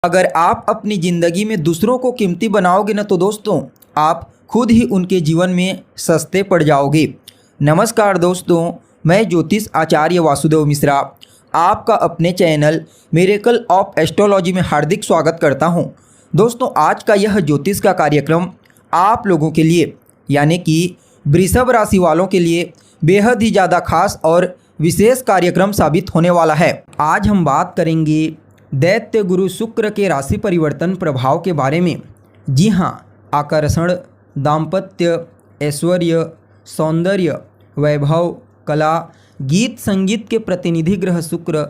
अगर आप अपनी ज़िंदगी में दूसरों को कीमती बनाओगे ना तो दोस्तों आप खुद ही उनके जीवन में सस्ते पड़ जाओगे। नमस्कार दोस्तों, मैं ज्योतिष आचार्य वासुदेव मिश्रा आपका अपने चैनल मिरेकल ऑफ एस्ट्रोलॉजी में हार्दिक स्वागत करता हूं। दोस्तों आज का यह ज्योतिष का कार्यक्रम आप लोगों के लिए यानी कि वृषभ राशि वालों के लिए बेहद ही ज़्यादा खास और विशेष कार्यक्रम साबित होने वाला है। आज हम बात करेंगे दैत्य गुरु शुक्र के राशि परिवर्तन प्रभाव के बारे में। जी हाँ, आकर्षण, दाम्पत्य, ऐश्वर्य, सौंदर्य, वैभव, कला, गीत संगीत के प्रतिनिधि ग्रह शुक्र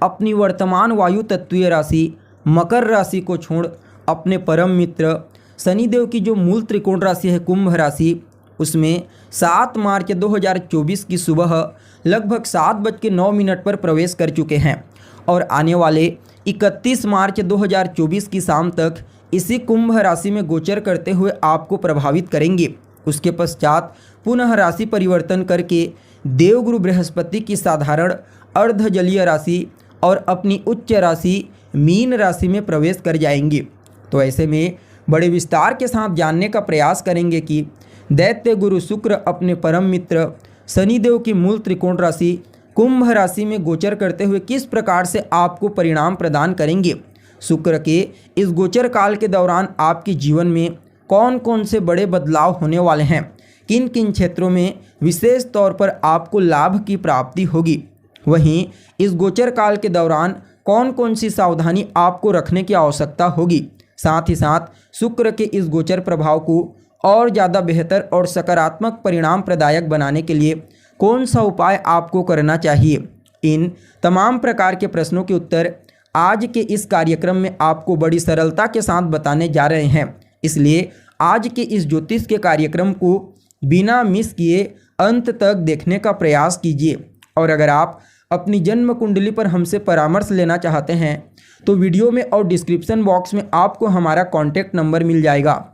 अपनी वर्तमान वायु तत्वीय राशि मकर राशि को छोड़ अपने परम मित्र शनिदेव की जो मूल त्रिकोण राशि है कुंभ राशि, उसमें 7 मार्च 2024 की सुबह लगभग 7:09 पर प्रवेश कर चुके हैं और आने वाले 31 मार्च 2024 की शाम तक इसी कुंभ राशि में गोचर करते हुए आपको प्रभावित करेंगे। उसके पश्चात पुनः राशि परिवर्तन करके देवगुरु बृहस्पति की साधारण अर्धजलीय राशि और अपनी उच्च राशि मीन राशि में प्रवेश कर जाएंगे। तो ऐसे में बड़े विस्तार के साथ जानने का प्रयास करेंगे कि दैत्य गुरु शुक्र अपने परम मित्र शनिदेव की मूल त्रिकोण राशि कुंभ राशि में गोचर करते हुए किस प्रकार से आपको परिणाम प्रदान करेंगे। शुक्र के इस गोचर काल के दौरान आपके जीवन में कौन कौन से बड़े बदलाव होने वाले हैं, किन किन क्षेत्रों में विशेष तौर पर आपको लाभ की प्राप्ति होगी, वहीं इस गोचर काल के दौरान कौन कौन सी सावधानी आपको रखने की आवश्यकता होगी। साथ ही साथ शुक्र के इस गोचर प्रभाव को और ज़्यादा बेहतर और सकारात्मक परिणाम प्रदायक बनाने के लिए कौन सा उपाय आपको करना चाहिए। इन तमाम प्रकार के प्रश्नों के उत्तर आज के इस कार्यक्रम में आपको बड़ी सरलता के साथ बताने जा रहे हैं। इसलिए आज के इस ज्योतिष के कार्यक्रम को बिना मिस किए अंत तक देखने का प्रयास कीजिए। और अगर आप अपनी जन्म कुंडली पर हमसे परामर्श लेना चाहते हैं तो वीडियो में और डिस्क्रिप्शन बॉक्स में आपको हमारा कॉन्टैक्ट नंबर मिल जाएगा,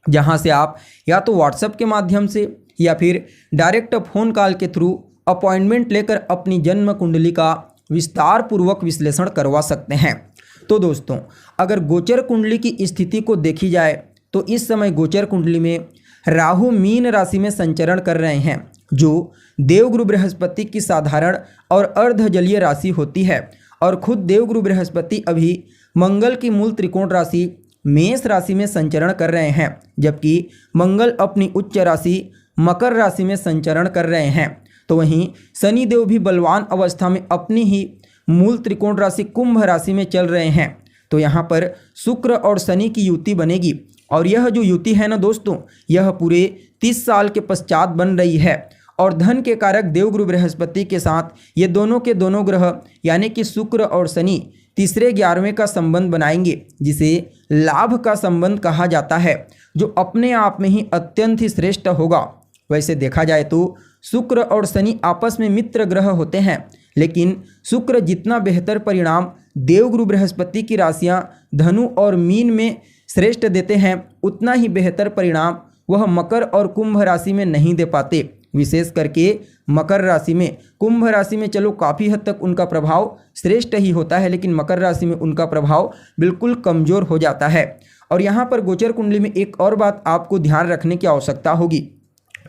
जहां से आप या तो व्हाट्सएप के माध्यम से या फिर डायरेक्ट फ़ोन कॉल के थ्रू अपॉइंटमेंट लेकर अपनी जन्म कुंडली का विस्तार पूर्वक विश्लेषण करवा सकते हैं। तो दोस्तों अगर गोचर कुंडली की स्थिति को देखी जाए तो इस समय गोचर कुंडली में राहु मीन राशि में संचरण कर रहे हैं, जो देवगुरु बृहस्पति की साधारण और अर्धजलीय राशि होती है। और खुद देवगुरु बृहस्पति अभी मंगल की मूल त्रिकोण राशि मेष राशि में संचरण कर रहे हैं, जबकि मंगल अपनी उच्च राशि मकर राशि में संचरण कर रहे हैं। तो वहीं शनिदेव भी बलवान अवस्था में अपनी ही मूल त्रिकोण राशि कुंभ राशि में चल रहे हैं। तो यहाँ पर शुक्र और शनि की युति बनेगी और यह जो युति है ना दोस्तों, यह पूरे 30 साल के पश्चात बन रही है। और धन के कारक देवगुरु बृहस्पति के साथ ये दोनों के दोनों ग्रह यानी कि शुक्र और शनि तीसरे 11वें का संबंध बनाएंगे, जिसे लाभ का संबंध कहा जाता है, जो अपने आप में ही अत्यंत ही श्रेष्ठ होगा। वैसे देखा जाए तो शुक्र और शनि आपस में मित्र ग्रह होते हैं, लेकिन शुक्र जितना बेहतर परिणाम देवगुरु बृहस्पति की राशियां धनु और मीन में श्रेष्ठ देते हैं, उतना ही बेहतर परिणाम वह मकर और कुंभ राशि में नहीं दे पाते। विशेष करके मकर राशि में, कुंभ राशि में चलो काफ़ी हद तक उनका प्रभाव श्रेष्ठ ही होता है, लेकिन मकर राशि में उनका प्रभाव बिल्कुल कमज़ोर हो जाता है। और यहाँ पर गोचर कुंडली में एक और बात आपको ध्यान रखने की आवश्यकता होगी।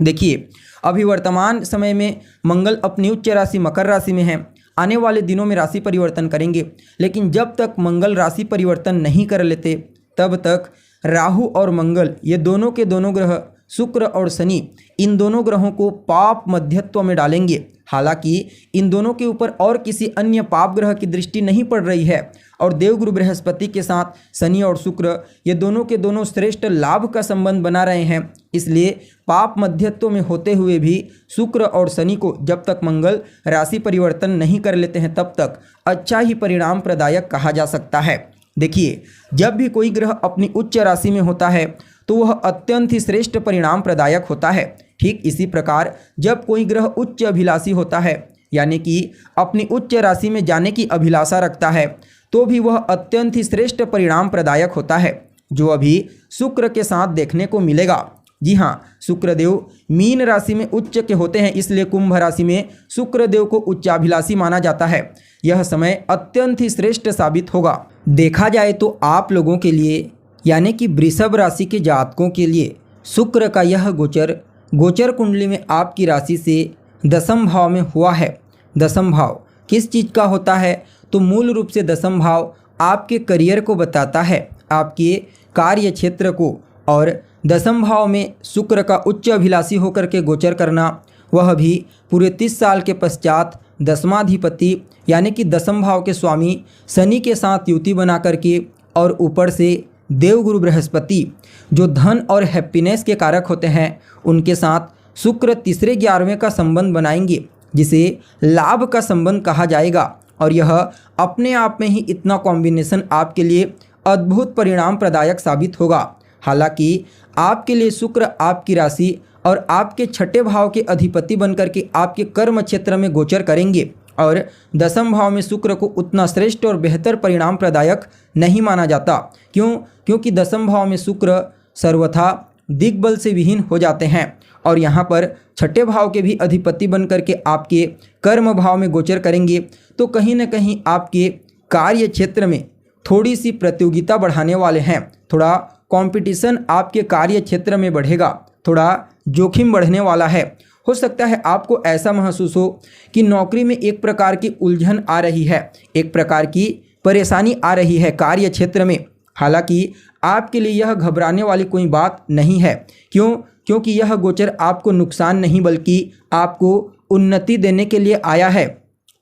देखिए अभी वर्तमान समय में मंगल अपनी उच्च राशि मकर राशि में है, आने वाले दिनों में राशि परिवर्तन करेंगे, लेकिन जब तक मंगल राशि परिवर्तन नहीं कर लेते तब तक राहु और मंगल ये दोनों के दोनों ग्रह शुक्र और शनि इन दोनों ग्रहों को पाप मध्यत्व में डालेंगे। हालांकि इन दोनों के ऊपर और किसी अन्य पाप ग्रह की दृष्टि नहीं पड़ रही है और देवगुरु बृहस्पति के साथ शनि और शुक्र ये दोनों के दोनों श्रेष्ठ लाभ का संबंध बना रहे हैं। इसलिए पाप मध्यत्व में होते हुए भी शुक्र और शनि को जब तक मंगल राशि परिवर्तन नहीं कर लेते हैं तब तक अच्छा ही परिणाम प्रदायक कहा जा सकता है। देखिए जब भी कोई ग्रह अपनी उच्च राशि में होता है तो वह अत्यंत ही श्रेष्ठ परिणाम प्रदायक होता है। ठीक इसी प्रकार जब कोई ग्रह उच्च अभिलाषी होता है यानी कि अपनी उच्च राशि में जाने की अभिलाषा रखता है तो भी वह अत्यंत ही श्रेष्ठ परिणाम प्रदायक होता है, जो अभी शुक्र के साथ देखने को मिलेगा। जी हाँ, शुक्रदेव मीन राशि में उच्च के होते हैं, इसलिए कुंभ राशि में शुक्रदेव को उच्चाभिलाषी माना जाता है। यह समय अत्यंत ही श्रेष्ठ साबित होगा। देखा जाए तो आप लोगों के लिए यानी कि वृषभ राशि के जातकों के लिए शुक्र का यह गोचर कुंडली में आपकी राशि से दसम भाव में हुआ है। दसम भाव किस चीज़ का होता है? तो मूल रूप से दसम भाव आपके करियर को बताता है, आपके कार्य क्षेत्र को। और दसम भाव में शुक्र का उच्च अभिलाषी होकर के गोचर करना, वह भी पूरे 30 साल के पश्चात दसमाधिपति यानी कि दसम भाव के स्वामी शनि के साथ युति बना करके, और ऊपर से देवगुरु बृहस्पति जो धन और हैप्पीनेस के कारक होते हैं, उनके साथ शुक्र तीसरे 11वें का संबंध बनाएंगे, जिसे लाभ का संबंध कहा जाएगा। और यह अपने आप में ही इतना कॉम्बिनेशन आपके लिए अद्भुत परिणाम प्रदायक साबित होगा। हालांकि आपके लिए शुक्र आपकी राशि और आपके छठे भाव के अधिपति बनकर के आपके कर्म क्षेत्र में गोचर करेंगे, और दसम भाव में शुक्र को उतना श्रेष्ठ और बेहतर परिणाम प्रदायक नहीं माना जाता। क्यों? क्योंकि दसम भाव में शुक्र सर्वथा दिग्बल से विहीन हो जाते हैं, और यहाँ पर छठे भाव के भी अधिपति बनकर के आपके कर्म भाव में गोचर करेंगे। तो कहीं ना कहीं आपके कार्य क्षेत्र में थोड़ी सी प्रतियोगिता बढ़ाने वाले हैं, थोड़ा कंपटीशन आपके कार्य क्षेत्र में बढ़ेगा, थोड़ा जोखिम बढ़ने वाला है। हो सकता है आपको ऐसा महसूस हो कि नौकरी में एक प्रकार की उलझन आ रही है, एक प्रकार की परेशानी आ रही है कार्य क्षेत्र में। हालांकि आपके लिए यह घबराने वाली कोई बात नहीं है। क्यों? क्योंकि यह गोचर आपको नुकसान नहीं बल्कि आपको उन्नति देने के लिए आया है।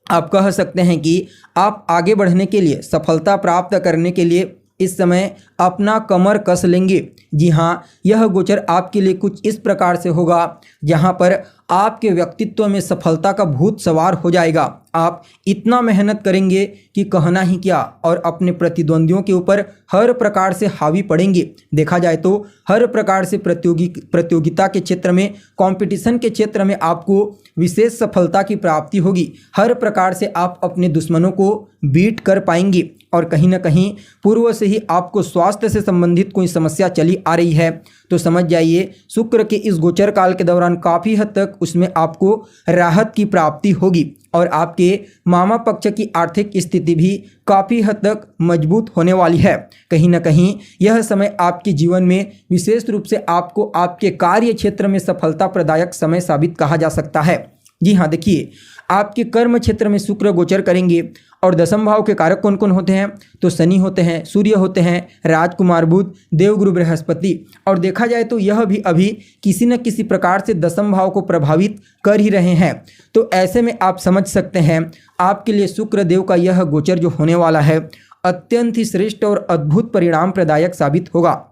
आप कह सकते हैं कि आप आगे बढ़ने के लिए, सफलता प्राप्त करने के लिए इस समय अपना कमर कस लेंगे। जी हाँ, यह गोचर आपके लिए कुछ इस प्रकार से होगा जहाँ पर आपके व्यक्तित्व में सफलता का भूत सवार हो जाएगा। आप इतना मेहनत करेंगे कि कहना ही क्या, और अपने प्रतिद्वंदियों के ऊपर हर प्रकार से हावी पड़ेंगे। देखा जाए तो हर प्रकार से प्रतियोगिता के क्षेत्र में, कंपटीशन के क्षेत्र में आपको विशेष सफलता की प्राप्ति होगी। हर प्रकार से आप अपने दुश्मनों को बीट कर पाएंगे, और कहीं ना कहीं पूर्व से ही आपको स्वास्थ्य से संबंधित कोई समस्या चली आ रही है तो समझ जाइए शुक्र के इस गोचर काल के दौरान काफ़ी हद तक उसमें आपको राहत की प्राप्ति होगी, और आपके मामा पक्ष की आर्थिक स्थिति भी काफ़ी हद तक मजबूत होने वाली है। कहीं ना कहीं यह समय आपके जीवन में विशेष रूप से आपको आपके कार्य क्षेत्र में सफलता प्रदायक समय साबित कहा जा सकता है। जी हाँ, देखिए आपके कर्म क्षेत्र में शुक्र गोचर करेंगे, और दसम भाव के कारक कौन कौन होते हैं? तो शनि होते हैं, सूर्य होते हैं, राजकुमार बुध, देवगुरु बृहस्पति। और देखा जाए तो यह भी अभी किसी न किसी प्रकार से दसम भाव को प्रभावित कर ही रहे हैं। तो ऐसे में आप समझ सकते हैं आपके लिए शुक्र देव का यह गोचर जो होने वाला है अत्यंत ही श्रेष्ठ और अद्भुत परिणाम प्रदायक साबित होगा।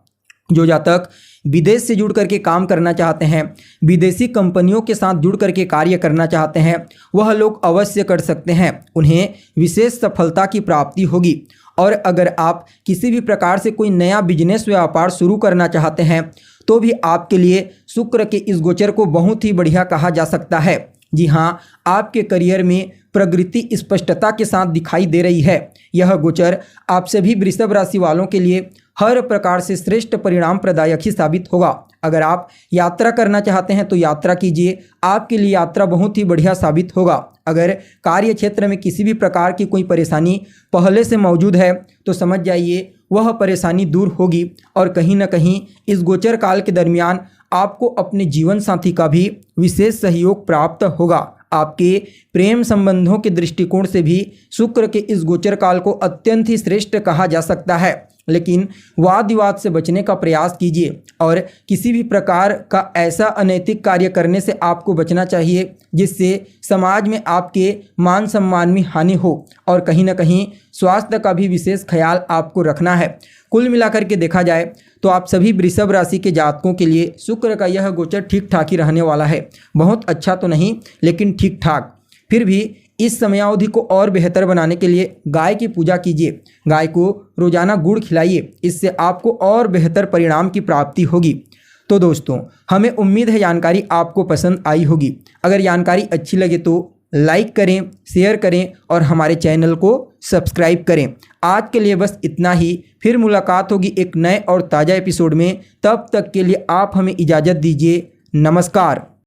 जो जातक विदेश से जुड़ करके काम करना चाहते हैं, विदेशी कंपनियों के साथ जुड़ करके कार्य करना चाहते हैं, वह लोग अवश्य कर सकते हैं। उन्हें विशेष सफलता की प्राप्ति होगी। और अगर आप किसी भी प्रकार से कोई नया बिजनेस व्यापार शुरू करना चाहते हैं तो भी आपके लिए शुक्र के इस गोचर को बहुत ही बढ़िया कहा जा सकता है। जी हाँ, आपके करियर में प्रगति स्पष्टता के साथ दिखाई दे रही है। यह गोचर आप सभी वृषभ राशि वालों के लिए हर प्रकार से श्रेष्ठ परिणाम प्रदायक ही साबित होगा। अगर आप यात्रा करना चाहते हैं तो यात्रा कीजिए, आपके लिए यात्रा बहुत ही बढ़िया साबित होगा। अगर कार्य क्षेत्र में किसी भी प्रकार की कोई परेशानी पहले से मौजूद है तो समझ जाइए वह परेशानी दूर होगी, और कहीं ना कहीं इस गोचर काल के दरमियान आपको अपने जीवन साथी का भी विशेष सहयोग प्राप्त होगा। आपके प्रेम संबंधों के दृष्टिकोण से भी शुक्र के इस गोचर काल को अत्यंत ही श्रेष्ठ कहा जा सकता है। लेकिन वाद विवाद से बचने का प्रयास कीजिए, और किसी भी प्रकार का ऐसा अनैतिक कार्य करने से आपको बचना चाहिए जिससे समाज में आपके मान सम्मान में हानि हो, और कहीं ना कहीं स्वास्थ्य का भी विशेष ख्याल आपको रखना है। कुल मिलाकर के देखा जाए तो आप सभी वृषभ राशि के जातकों के लिए शुक्र का यह गोचर ठीक ठाक ही रहने वाला है। बहुत अच्छा तो नहीं, लेकिन ठीक ठाक। फिर भी इस समयावधि को और बेहतर बनाने के लिए गाय की पूजा कीजिए, गाय को रोजाना गुड़ खिलाइए, इससे आपको और बेहतर परिणाम की प्राप्ति होगी। तो दोस्तों, हमें उम्मीद है जानकारी आपको पसंद आई होगी। अगर जानकारी अच्छी लगे तो लाइक करें, शेयर करें और हमारे चैनल को सब्सक्राइब करें। आज के लिए बस इतना ही। फिर मुलाकात होगी एक नए और ताज़ा एपिसोड में। तब तक के लिए आप हमें इजाज़त दीजिए। नमस्कार।